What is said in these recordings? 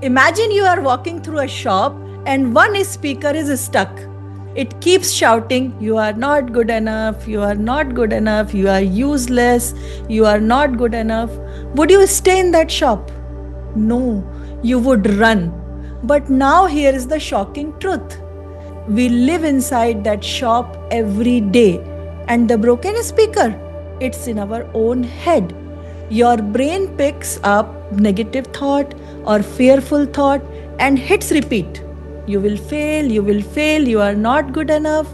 Imagine you are walking through a shop and one speaker is stuck. It keeps shouting, "You are not good enough, you are not good enough, you are useless, you are not good enough." Would you stay in that shop? No, you would run. But now here is the shocking truth. We live inside that shop every day, and the broken speaker, it's in our own head. Your brain picks up negative thought or fearful thought and hits repeat. You will fail, you are not good enough.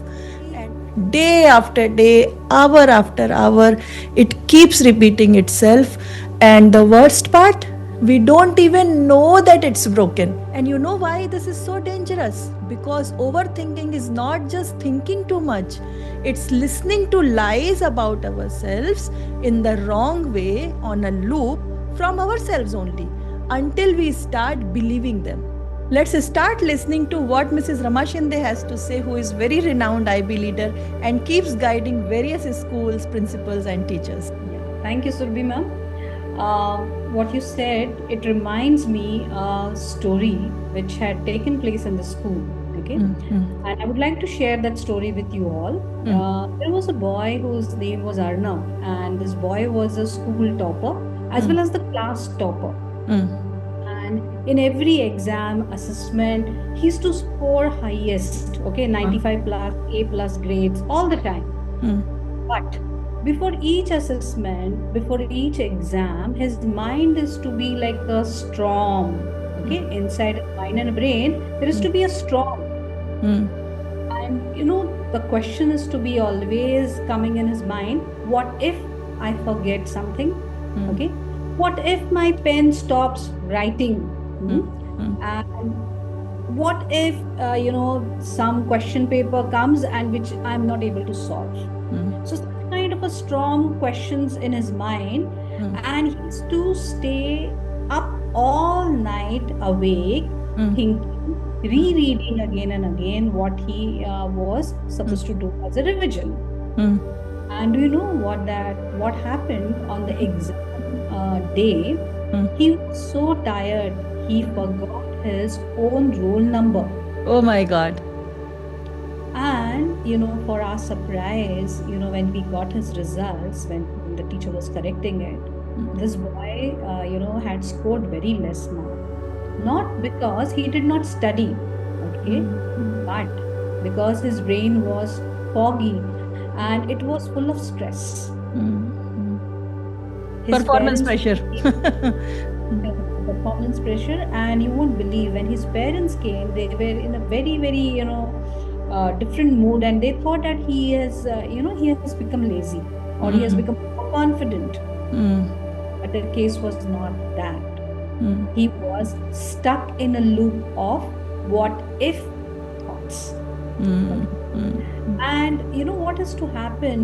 And day after day, hour after hour, it keeps repeating itself. And the worst part, we don't even know that it's broken. And you know why this is so dangerous? Because overthinking is not just thinking too much, it's listening to lies about ourselves in the wrong way on a loop from ourselves only until we start believing them. Let's start listening to what Mrs. Rama Shinde has to say, who is very renowned IB leader and keeps guiding various schools, principals and teachers. Thank you, Surbhi ma'am. What you said, it reminds me a story which had taken place in the school. Okay, and I would like to share that story with you all. There was a boy whose name was Arnav, and this boy was a school topper as well as the class topper. And in every exam, assessment, he used to score highest. Okay, 95 plus, A plus grades all the time. But before each assessment, before each exam, his mind is to be like a storm. Okay, inside his mind and brain, there is to be a storm. And you know, the question is to be always coming in his mind: what if I forget something? Okay, what if my pen stops writing? And what if you know, some question paper comes and which I'm not able to solve? So such kind of a strong questions in his mind, and he used to stay up all night awake, thinking, rereading again and again what he was supposed to do as a revision. And do you know what happened on the exam day? He was so tired, he forgot his own roll number. Oh my God. And you know, for our surprise, you know, when we got his results, when the teacher was correcting it, this boy, you know, had scored very less mark. Not because he did not study, okay, but because his brain was foggy and it was full of stress. Performance pressure. Performance pressure, and you won't believe, when his parents came, they were in a very, very, you know, different mood, and they thought that he has, you know, he has become lazy or he has become more confident. But the case was not that. He was stuck in a loop of what if thoughts. And you know what is to happen?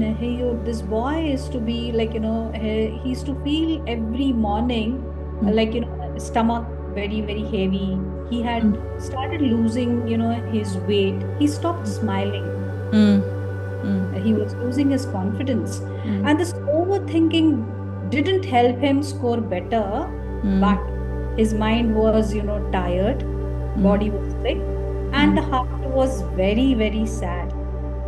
This boy is to be like, you know, he used to feel every morning like, you know, stomach very, very heavy. He had started losing, you know, his weight. He stopped smiling. He was losing his confidence. And this overthinking didn't help him score better, but his mind was, you know, tired, body was sick, and the heart was very, very sad.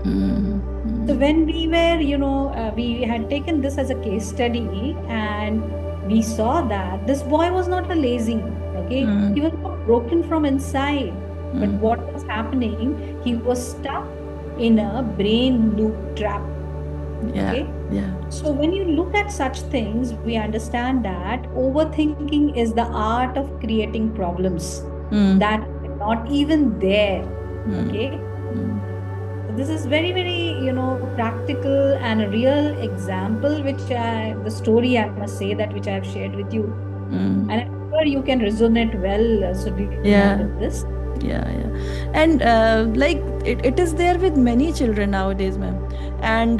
So when we were, you know, we had taken this as a case study, and we saw that this boy was not a lazy, okay? He was not broken from inside. But what was happening, he was stuck in a brain loop trap. Okay? So when you look at such things, we understand that overthinking is the art of creating problems that are not even there. Okay? This is very, very, you know, practical and a real example, which the story, I must say, that which I have shared with you. And I'm sure you can resonate well, with this. And like it is there with many children nowadays, ma'am. And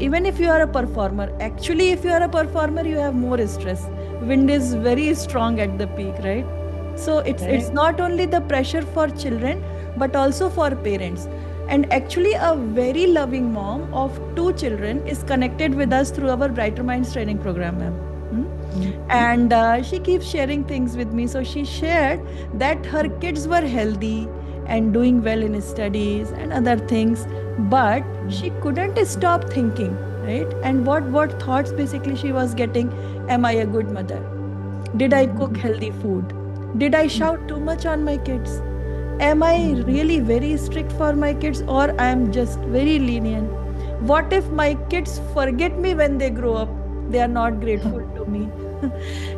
even if you are a performer, actually if you are a performer, you have more stress. Wind is very strong at the peak, right? So it's not only the pressure for children, but also for parents. And actually a very loving mom of 2 children is connected with us through our Brighter Minds training program, ma'am. And she keeps sharing things with me. So she shared that her kids were healthy and doing well in studies and other things, but she couldn't stop thinking, right? And what thoughts basically she was getting? Am I a good mother? Did I cook healthy food? Did I shout too much on my kids? Am I really very strict for my kids, or I am just very lenient? What if my kids forget me when they grow up? They are not grateful to me.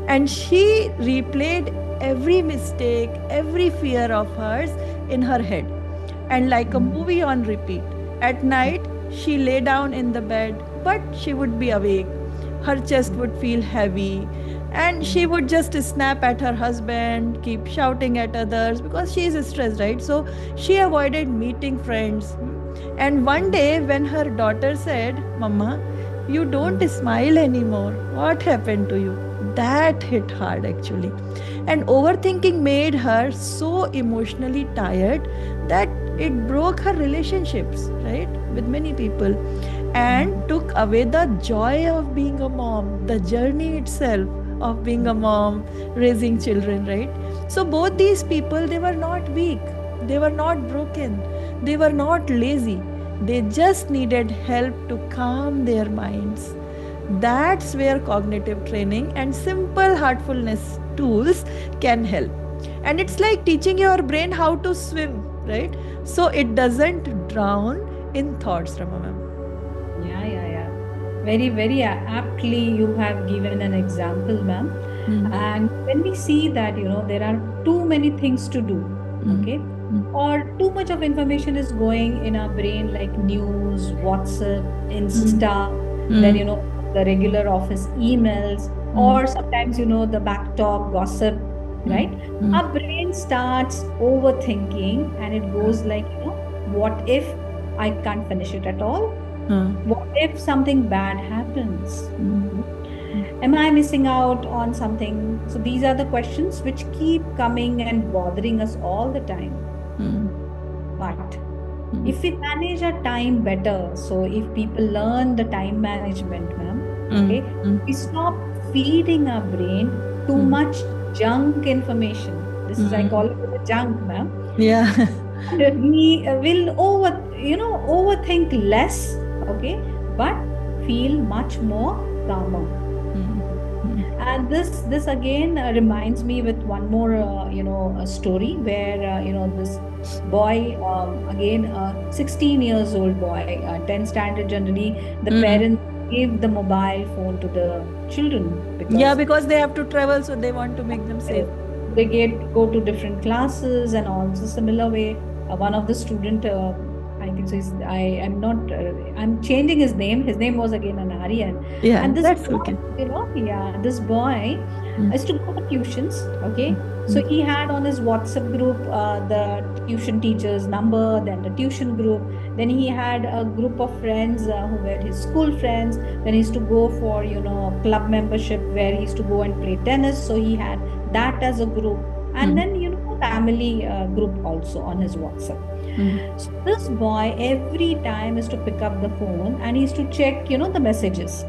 And she replayed every mistake, every fear of hers in her head, and like a movie on repeat. At night, she lay down in the bed, but she would be awake. Her chest would feel heavy, and she would just snap at her husband, keep shouting at others because she is stressed, right? So she avoided meeting friends. And one day, when her daughter said, Mama, you don't smile anymore, what happened to you? That hit hard actually. And overthinking made her so emotionally tired that it broke her relationships, right, with many people, and took away the joy of being a mom, the journey itself of being a mom, raising children, right? So both these people, they were not weak, they were not broken, they were not lazy. They just needed help to calm their minds. That's where cognitive training and simple heartfulness tools can help. And it's like teaching your brain how to swim, right? So it doesn't drown in thoughts, Rama ma'am. Yeah, yeah, yeah. Very, very aptly you have given an example, ma'am. And when we see that, there are too many things to do, okay? Or too much of information is going in our brain, like news, WhatsApp, Insta, then, the regular office emails, or sometimes, the back talk, gossip, right? Our brain starts overthinking and it goes like, what if I can't finish it at all? What if something bad happens? Am I missing out on something? So these are the questions which keep coming and bothering us all the time. But if we manage our time better, so if people learn the time management, ma'am, okay, we stop feeding our brain too much junk information. This is, I call it the junk, ma'am. Yeah. We will overthink less, okay, but feel much more calmer. And this again reminds me with one more a story where this boy, again 16 years old boy, 10th standard generally, the parents give the mobile phone to the children because they have to travel, so they want to make them safe. They go to different classes, and also similar way, one of the student, I think so. I'm changing his name. His name was again an Aryan. Yeah, and this that's boy, okay. This boy is to go to tuitions. Okay, so he had on his WhatsApp group the tuition teacher's number, then the tuition group. Then he had a group of friends who were his school friends. Then he used to go for club membership where he used to go and play tennis. So he had that as a group, and then family group also on his WhatsApp. So this boy every time is to pick up the phone and he is to check, the messages.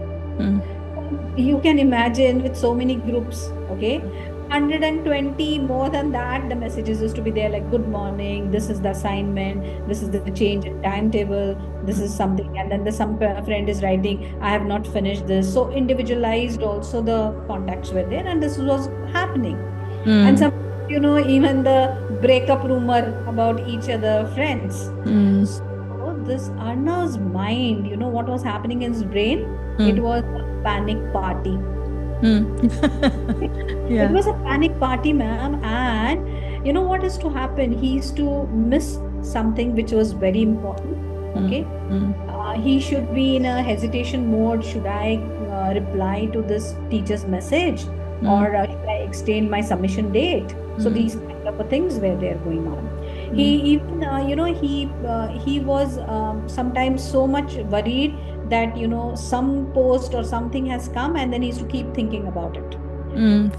You can imagine with so many groups, okay, 120 more than that, the messages is to be there like, good morning, this is the assignment, this is the change in timetable, this is something, and then some friend is writing, I have not finished this. So individualized also the contacts were there, and this was happening. And some, even the breakup rumor about each other friends. So this Arnav's mind, what was happening in his brain? It was a panic party. It was a panic party, ma'am. And what is to happen? He used to miss something which was very important. Okay. He should be in a hesitation mode. Should I reply to this teacher's message? Or should I extend my submission date? So these kind of things were there going on. He even, he was sometimes so much worried that, some post or something has come, and then he used to keep thinking about it.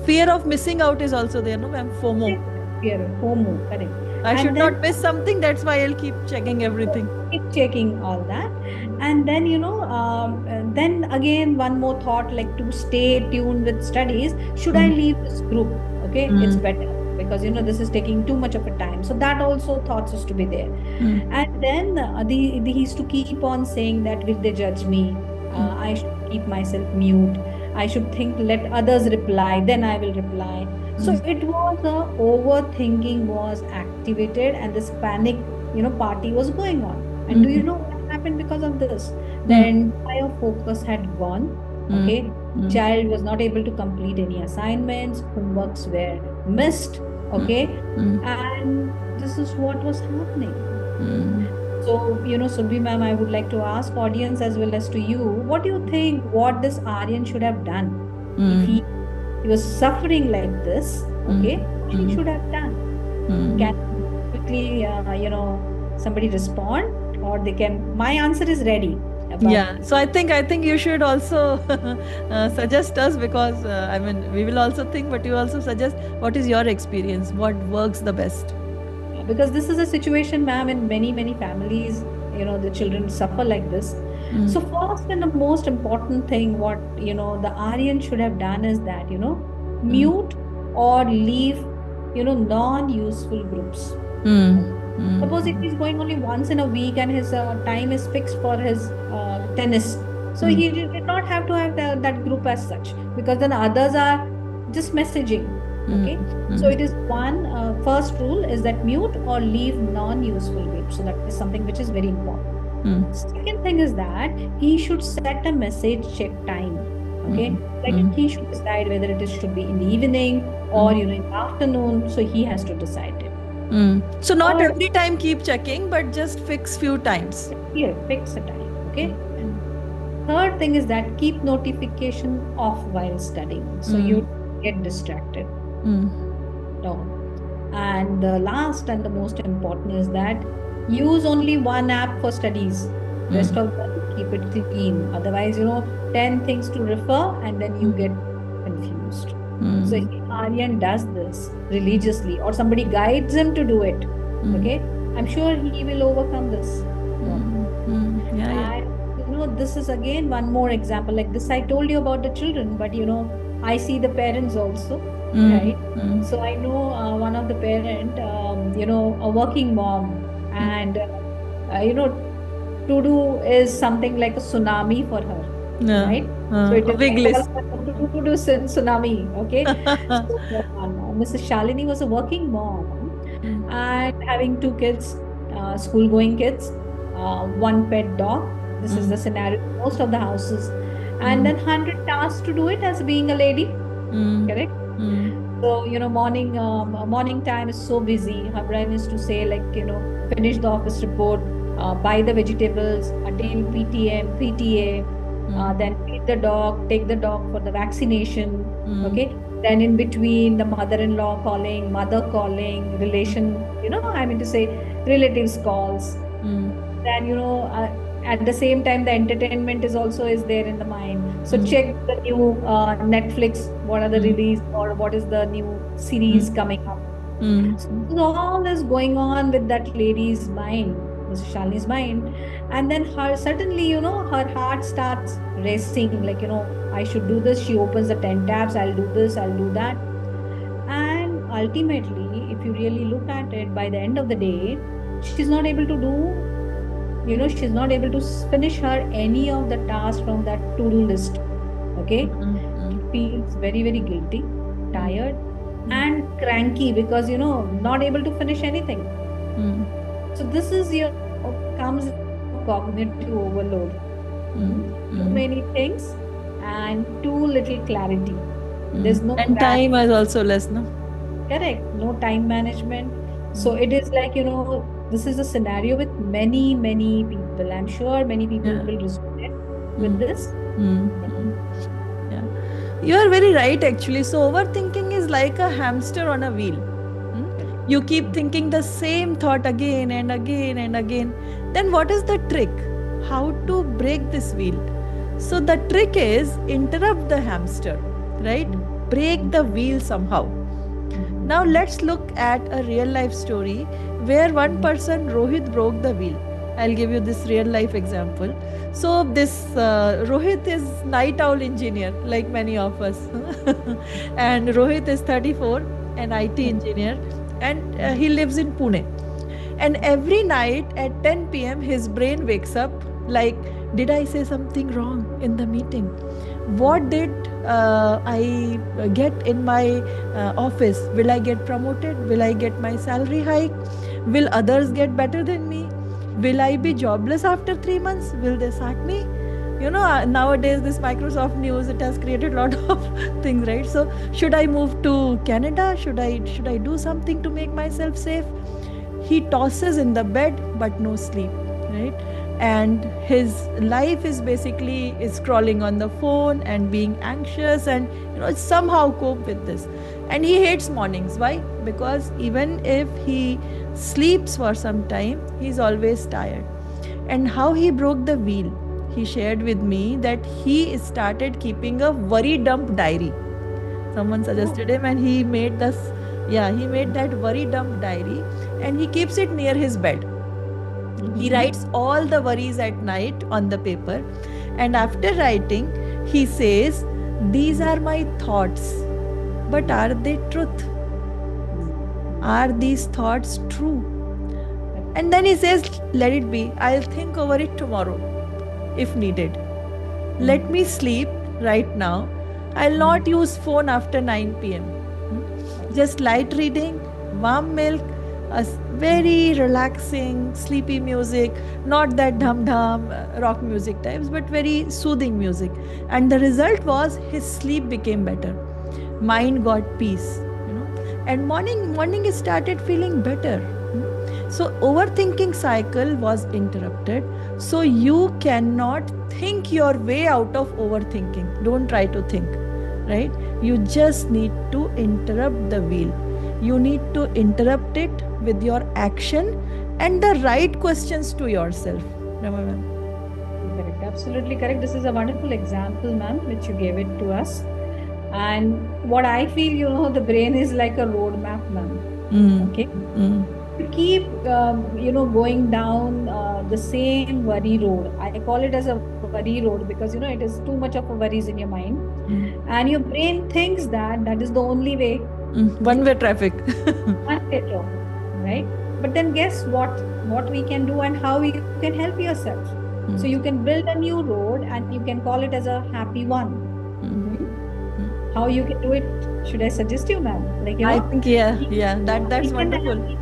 Fear of missing out is also there, no ma'am? FOMO. Fear, FOMO, correct. I should not miss something, that's why I'll keep checking everything. Keep checking all that. And then, then again, one more thought, like to stay tuned with studies, should I leave this group? Okay, it's better because this is taking too much of a time. So that also thoughts is to be there. And then he used to keep on saying that will they judge me? I should keep myself mute. I should think, let others reply, then I will reply. So it was overthinking was activated, and this panic, party was going on. And do you know what happened because of this? The entire focus had gone. Okay, child was not able to complete any assignments, homeworks were missed. Okay, and this is what was happening. So, Surbhi ma'am, I would like to ask audience as well as to you, what do you think what this Aryan should have done? If he was suffering like this, okay, what he should have done? Can quickly, somebody respond, or they can, my answer is ready. Yeah, so I think you should also suggest us, because I mean, we will also think, but you also suggest what is your experience, what works the best. Because this is a situation, ma'am, in many families, the children suffer like this. So first and the most important thing what the Aryan should have done is that mute or leave non-useful groups. Suppose if he's going only once in a week and his time is fixed for his tennis, so he did not have to have that group as such, because then others are just messaging. Okay, so it is one first rule is that mute or leave non-useful groups. So that is something which is very important. Second thing is that he should set a message check time. Okay, like he should decide whether it should be in the evening or in the afternoon. So he has to decide it. So not every time keep checking, but just fix few times. Here, fix a time. Okay. Third thing is that keep notification off while studying, so you get distracted. No. And the last and the most important is that use only one app for studies. Rest of them keep it clean. Otherwise, 10 things to refer and then you get confused. So if Aryan does this religiously, or somebody guides him to do it, okay, I'm sure he will overcome this. And this is again one more example. Like this, I told you about the children, but I see the parents also. Right. So I know one of the parent, a working mom, and to do is something like a tsunami for her. Right. So it is big list. To do tsunami. Okay. So Mrs. Shalini was a working mom and having 2 kids, school-going kids, 1 pet dog. This is the scenario in most of the houses, and then 100 tasks to do it as being a lady. Correct. So, morning time is so busy. Her brain is to say, like, finish the office report, buy the vegetables, attend PTA, then feed the dog, take the dog for the vaccination. Okay. Then in between, the mother-in-law calling, mother calling, relatives calls. Then, at the same time, the entertainment is there in the mind. So check the new Netflix, what are the release, or what is the new series coming up. So all this going on with that lady's mind, Mrs. Shalini's mind, and then suddenly, her heart starts racing, like, I should do this. She opens the 10 tabs, I'll do this, I'll do that. And ultimately, if you really look at it, by the end of the day, she's not able to do, she's not able to finish her any of the tasks from that to-do list. Okay. She feels very, very guilty, tired, and cranky because, not able to finish anything. So this is comes cognitive overload. Too many things and too little clarity. There's no and time is also less, no? Correct. No time management. So it is like, this is a scenario with many people. I'm sure many people will resonate with this. Yeah, you are very right, actually. So overthinking is like a hamster on a wheel. You keep thinking the same thought again and again and again. Then what is the trick? How to break this wheel? So the trick is interrupt the hamster, right? Break the wheel somehow. Now let's look at a real life story where one person, Rohit, broke the wheel. I'll give you this real life example. So this Rohit is night owl engineer, like many of us, and Rohit is 34, an IT engineer, and he lives in Pune. And every night at 10 p.m., his brain wakes up like, did I say something wrong in the meeting? What did I get in my office? Will I get promoted? Will I get my salary hike? Will others get better than me? Will I be jobless after 3 months? Will they sack me? Nowadays this Microsoft news, it has created a lot of things, right? So should I move to Canada? Should I do something to make myself safe? He tosses in the bed but no sleep, right? And his life is basically is scrolling on the phone and being anxious, and somehow cope with this. And he hates mornings. Why? Because even if he sleeps for some time, he's always tired. And how he broke the wheel, he shared with me that he started keeping a worry dump diary. Someone suggested him, and he made that worry dump diary, and he keeps it near his bed. He writes all the worries at night on the paper, and after writing, he says, these are my thoughts, but are they truth? Are these thoughts true? And then he says, let it be. I'll think over it tomorrow if needed. Let me sleep right now. I'll not use phone after 9 p.m. Just light reading, warm milk, a very relaxing, sleepy music, not that dham-dham rock music types, but very soothing music. And the result was his sleep became better. Mind got peace, and morning he started feeling better. So overthinking cycle was interrupted. So you cannot think your way out of overthinking. Don't try to think, right? You just need to interrupt the wheel. You need to interrupt it with your action and the right questions to yourself. Remember? Correct, absolutely correct. This is a wonderful example, ma'am, which you gave it to us. And what I feel, the brain is like a roadmap, ma'am. Okay. You keep, going down the same worry road. I call it as a worry road because, it is too much of a worries in your mind. And your brain thinks that is the only way. One-way traffic. One-way traffic, right? But then guess what we can do and how you can help yourself. So you can build a new road and you can call it as a happy one. How you can do it? Should I suggest you, ma'am? I think that's wonderful.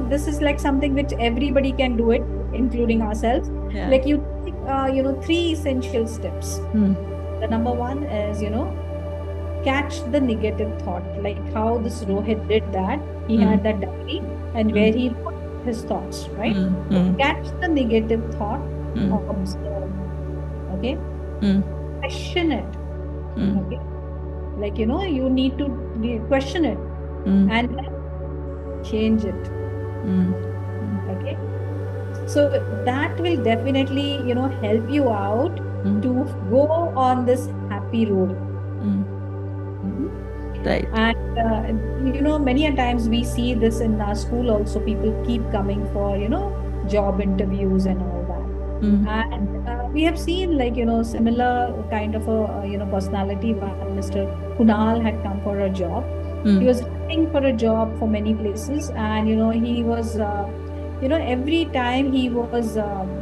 This is like something which everybody can do it, including ourselves. Yeah. Like you take, 3 essential steps. The number 1 is, catch the negative thought, like how this Rohit did that. He had that diary and where he put his thoughts, right? Catch the negative thought, observe, okay? Question it, okay? Like, you need to question it and then change it, okay? So that will definitely, help you out to go on this happy road. Right. And, many a times we see this in our school also. People keep coming for, job interviews and all that. And we have seen similar kind of a, personality. Mr. Kunal had come for a job. He was looking for a job for many places, and, he was, every time he was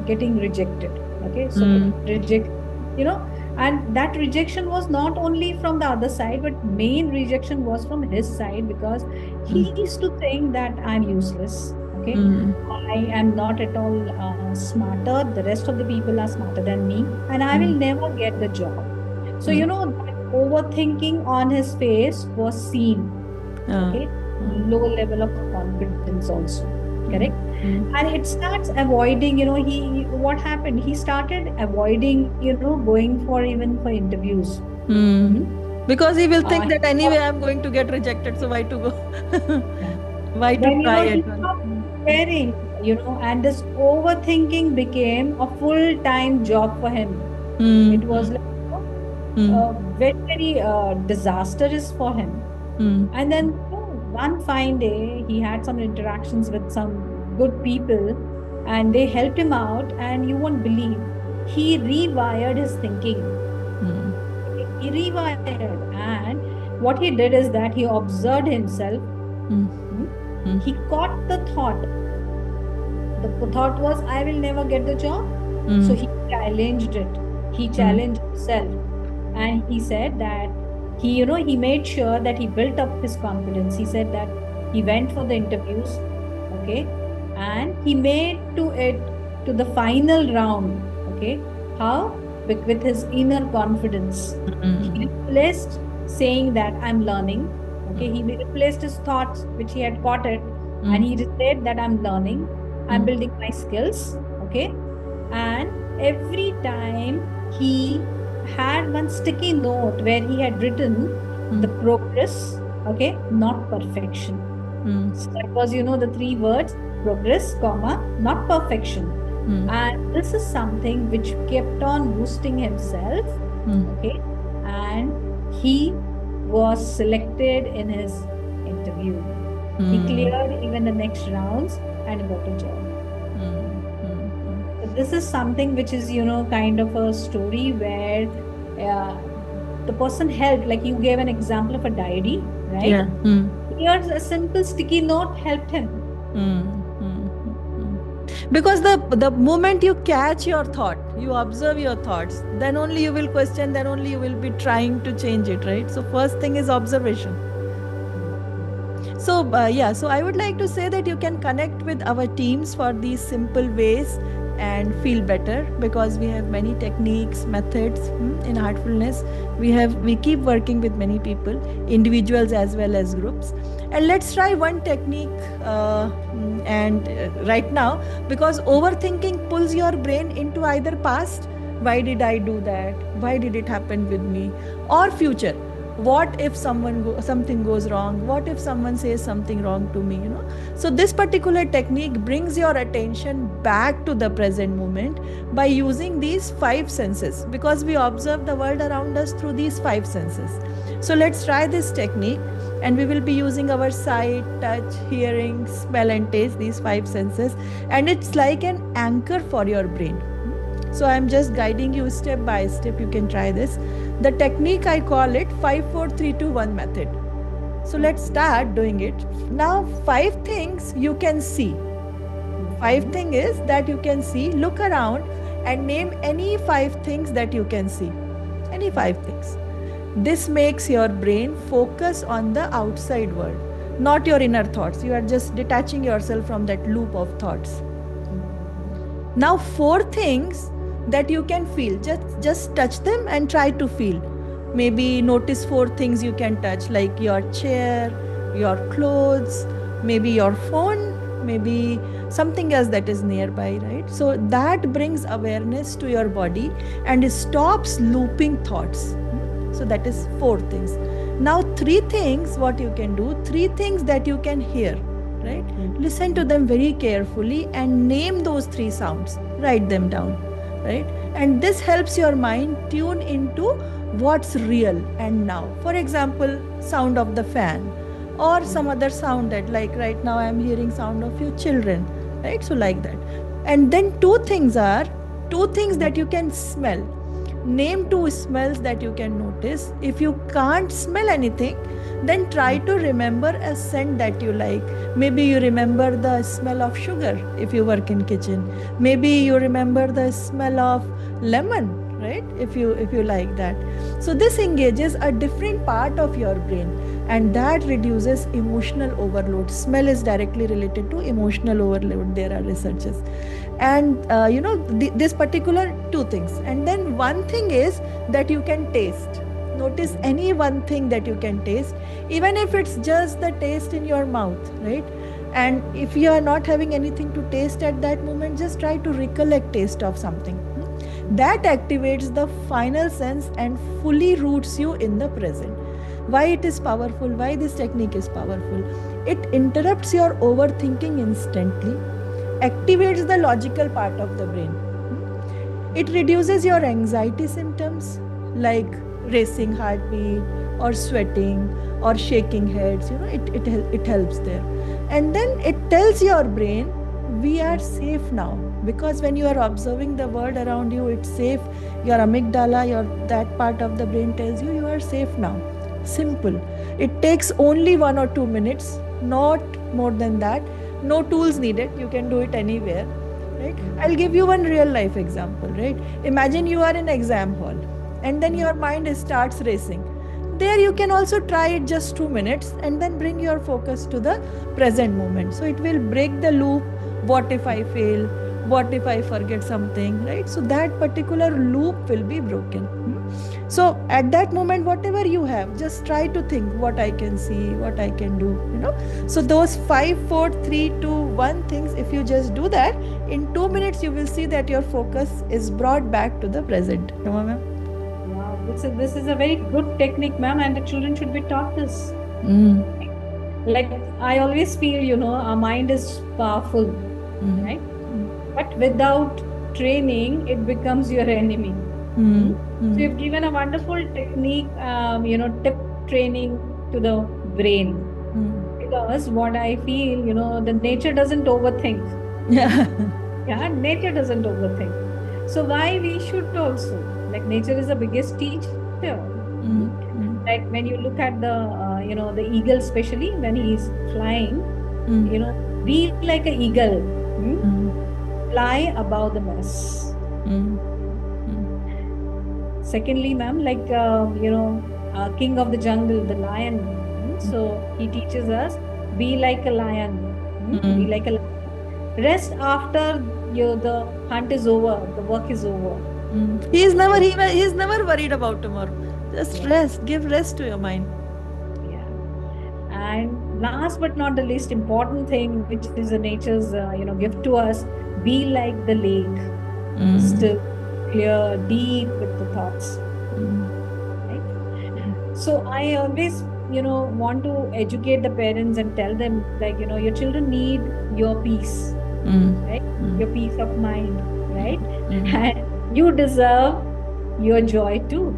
getting rejected. Okay. So reject, and that rejection was not only from the other side, but main rejection was from his side, because he used to think that I'm useless. Okay. I am not at all smarter. The rest of the people are smarter than me, and I will never get the job. So, that overthinking on his face was seen. Okay. Low level of confidence also. Correct. And it starts avoiding, what happened? He started avoiding, going for interviews. Because he will think that anyway I'm going to get rejected, so why to go? Why to then, try he it? stopped preparing, and this overthinking became a full-time job for him. It was like, very, very disastrous for him. And then one fine day, he had some interactions with some good people, and they helped him out, and you won't believe, he rewired his thinking. He rewired, and what he did is that he observed himself. He caught the thought. The thought was, I will never get the job. So he challenged it. He challenged himself. And he said that he made sure that he built up his confidence. He said that he went for the interviews, okay, and he made to the final round, okay. How? With his inner confidence. He replaced saying that I'm learning, okay. He replaced his thoughts, which he had caught it, and he said that I'm learning, I'm building my skills, okay. And every time he had one sticky note where he had written the progress, okay, not perfection. So that was, the 3 words: progress, comma, not perfection. And this is something which kept on boosting himself, okay. And he was selected in his interview. He cleared even the next rounds and got a job. So this is something which is, kind of a story where the person helped, like you gave an example of a diary, right? Yeah. Here's a simple sticky note helped him. Because the moment you catch your thought, you observe your thoughts, then only you will question, then only you will be trying to change it, right? So first thing is observation. So so I would like to say that you can connect with our teams for these simple ways and feel better, because we have many techniques, methods in Heartfulness. We keep working with many people, individuals as well as groups. And let's try one technique right now, because overthinking pulls your brain into either past, why did I do that, why did it happen with me, or future, what if something goes wrong, what if someone says something wrong to me, So this particular technique brings your attention back to the present moment by using these 5 senses, because we observe the world around us through these 5 senses. So let's try this technique, and we will be using our sight, touch, hearing, smell and taste, these 5 senses, and it's like an anchor for your brain. So I'm just guiding you step by step. You can try this. The technique, I call it 5-4-3-2-1 method. So let's start doing it. Now 5 things you can see. 5 things is that you can see. Look around and name any 5 things that you can see. Any 5 things. This makes your brain focus on the outside world, not your inner thoughts. You are just detaching yourself from that loop of thoughts. Now 4 things that you can feel. Just touch them and try to feel. Maybe notice 4 things you can touch, like your chair, your clothes, maybe your phone, maybe something else that is nearby, right? So that brings awareness to your body and stops looping thoughts. So that is 4 things. Now 3 things, what you can do, 3 things that you can hear, right? Listen to them very carefully and name those 3 sounds. Write them down, right? And this helps your mind tune into what's real and now. For example, sound of the fan, or some other sound that, like right now I'm hearing sound of your children, right? So like that. And then 2 things that you can smell. Name 2 smells that you can notice. If you can't smell anything, then try to remember a scent that you like. Maybe you remember the smell of sugar if you work in kitchen. Maybe you remember the smell of lemon, right? If you like that. So this engages a different part of your brain, and that reduces emotional overload. Smell is directly related to emotional overload. There are researches. And this particular 2 things. And then 1 thing is that you can taste. Notice any 1 thing that you can taste, even if it's just the taste in your mouth, right? And if you are not having anything to taste at that moment, just try to recollect taste of something. That activates the final sense and fully roots you in the present. Why it is powerful? Why this technique is powerful? It interrupts your overthinking instantly, activates the logical part of the brain. It reduces your anxiety symptoms like racing heartbeat or sweating or shaking heads. It helps there. And then it tells your brain we are safe now, because when you are observing the world around you, it's safe. Your amygdala, your that part of the brain tells you you are safe now. Simple. It takes only 1 or 2 minutes, not more than that. No tools needed, you can do it anywhere, right? I'll give you one real life example, right? Imagine you are in exam hall and then your mind starts racing. There you can also try it just 2 minutes and then bring your focus to the present moment. So it will break the loop. What if I fail? What if I forget something, right? So that particular loop will be broken. So at that moment, whatever you have, just try to think what I can see, what I can do, So those 5, 4, 3, 2, 1 things, if you just do that, in 2 minutes, you will see that your focus is brought back to the present. Ma'am? Wow, this is a very good technique, ma'am, and the children should be taught this. Like I always feel, our mind is powerful, right? But without training, it becomes your enemy. So you've given a wonderful technique, tip training to the brain. Because what I feel, the nature doesn't overthink. Yeah, nature doesn't overthink. So why we should also? Like nature is the biggest teacher. Like when you look at the eagle, especially when he's flying, be like an eagle. Fly above the mess. Secondly, ma'am, like, king of the jungle, the lion. So he teaches us, be like a lion. Be like a lion. Rest after the hunt is over, the work is over. He is never worried about tomorrow. Just rest. Give rest to your mind. Yeah. And last but not the least important thing, which is the nature's gift to us, be like the lake. Still, clear, deep with the thoughts. Right? So I always, want to educate the parents and tell them, like, your children need your peace, right? Your peace of mind, right? And you deserve your joy too,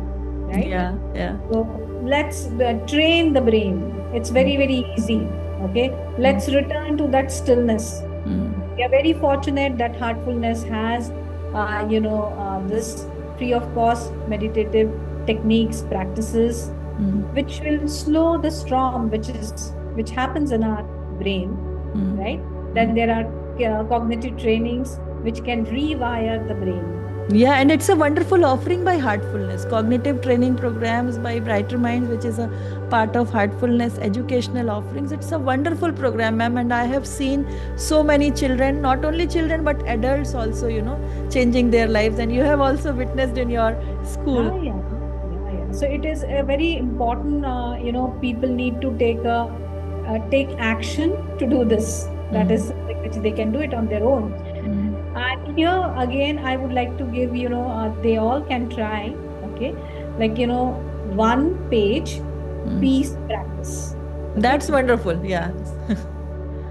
right? Yeah. So let's train the brain. It's very, very easy. Okay. Let's return to that stillness. We are very fortunate that Heartfulness has, this free of cost meditative techniques, practices, which will slow the storm which happens in our brain, right? Then there are cognitive trainings which can rewire the brain. Yeah, and it's a wonderful offering by Heartfulness. Cognitive training programs by Brighter Minds, which is a part of Heartfulness educational offerings. It's a wonderful program, ma'am. And I have seen so many children, not only children, but adults also, changing their lives. And you have also witnessed in your school. Yeah. So it is a very important, people need to take action to do this. That is something which they can do it on their own. And here again, I would like to give, they all can try, okay? Like, 1 page, peace practice. Okay? That's wonderful, yeah.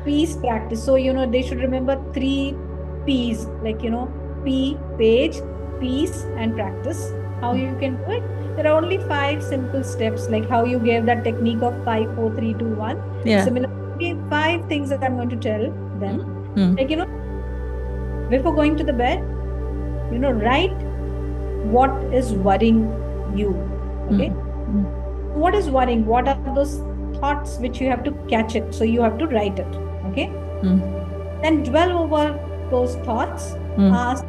Peace practice. So, they should remember 3 P's, like, P, page, peace, and practice. How you can do it? There are only 5 simple steps, like how you gave that technique of 5, 4, 3, 2, 1. Yeah. Similarly, 5 things that I'm going to tell them. Like, before going to the bed, write what is worrying you. Okay. What is worrying? What are those thoughts which you have to catch it? So you have to write it. Okay. Then dwell over those thoughts. Ask,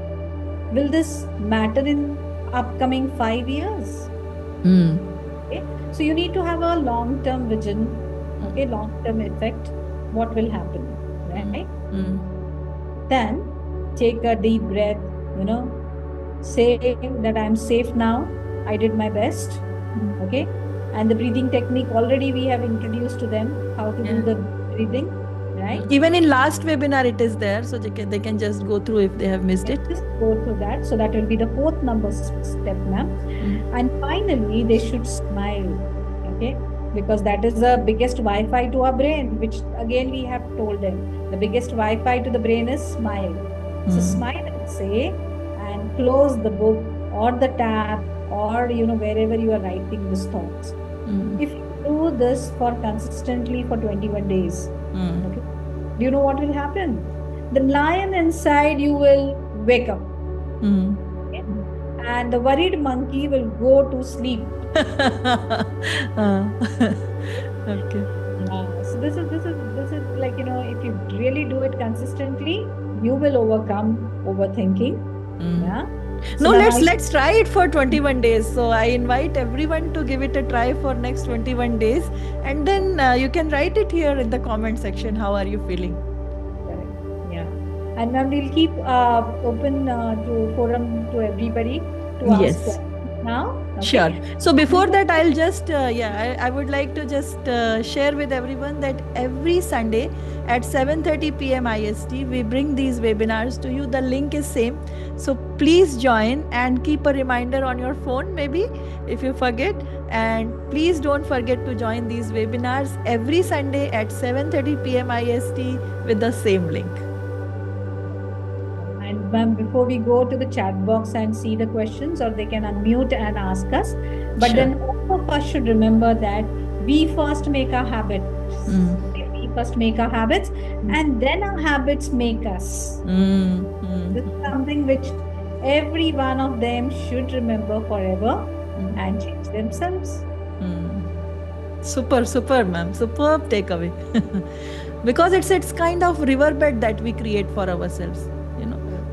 will this matter in upcoming 5 years? Okay. So you need to have a long-term vision. Okay. Long-term effect. What will happen? Right. Then take a deep breath, say that I'm safe now. I did my best. Okay. And the breathing technique, already we have introduced to them how to do the breathing, right? Even in last webinar, it is there. So they can just go through if they have missed it. Just go through that. So that will be the 4th number step, ma'am. And finally, they should smile. Okay. Because that is the biggest Wi-Fi to our brain, which again we have told them. The biggest Wi-Fi to the brain is smile. So smile and say, and close the book or the tab or, wherever you are writing these thoughts. If you do this for consistently for 21 days, okay, do you know what will happen? the lion inside you will wake up. Mm. Okay? And the worried monkey will go to sleep. Okay. So this is like, if you really do it consistently, you will overcome overthinking. Mm. Yeah. So No, now let's try it for 21 days. So I invite everyone to give it a try for next 21 days, and then you can write it here in the comment section. How are you feeling? Correct. Yeah. And then we'll keep open to forum to everybody to ask Yes. questions now. Okay. Sure. So before that, I'll just, I would like to just share with everyone that every Sunday at 7:30 p.m. IST, we bring these webinars to you. The link is same. So please join and keep a reminder on your phone, maybe if you forget. And please don't forget to join these webinars every Sunday at 7:30 p.m. IST with the same link. And ma'am, before we go to the chat box and see the questions, or they can unmute and ask us. But Sure. then all of us should remember that we first make our habits. Mm. We first make our habits, and then our habits make us. Mm. This is something which every one of them should remember forever and change themselves. Super, ma'am. Superb takeaway. Because it's kind of riverbed that we create for ourselves.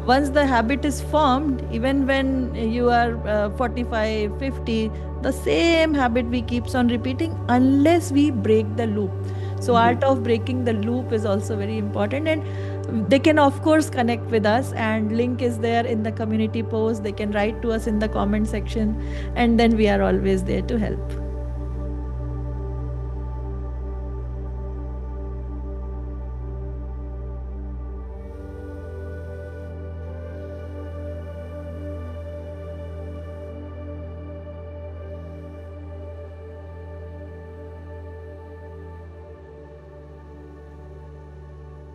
Once the habit is formed, even when you are 45, 50, the same habit we keeps on repeating unless we break the loop. So art of breaking the loop is also very important, and they can of course connect with us, and link is there in the community post. They can write to us in the comment section, and then we are always there to help.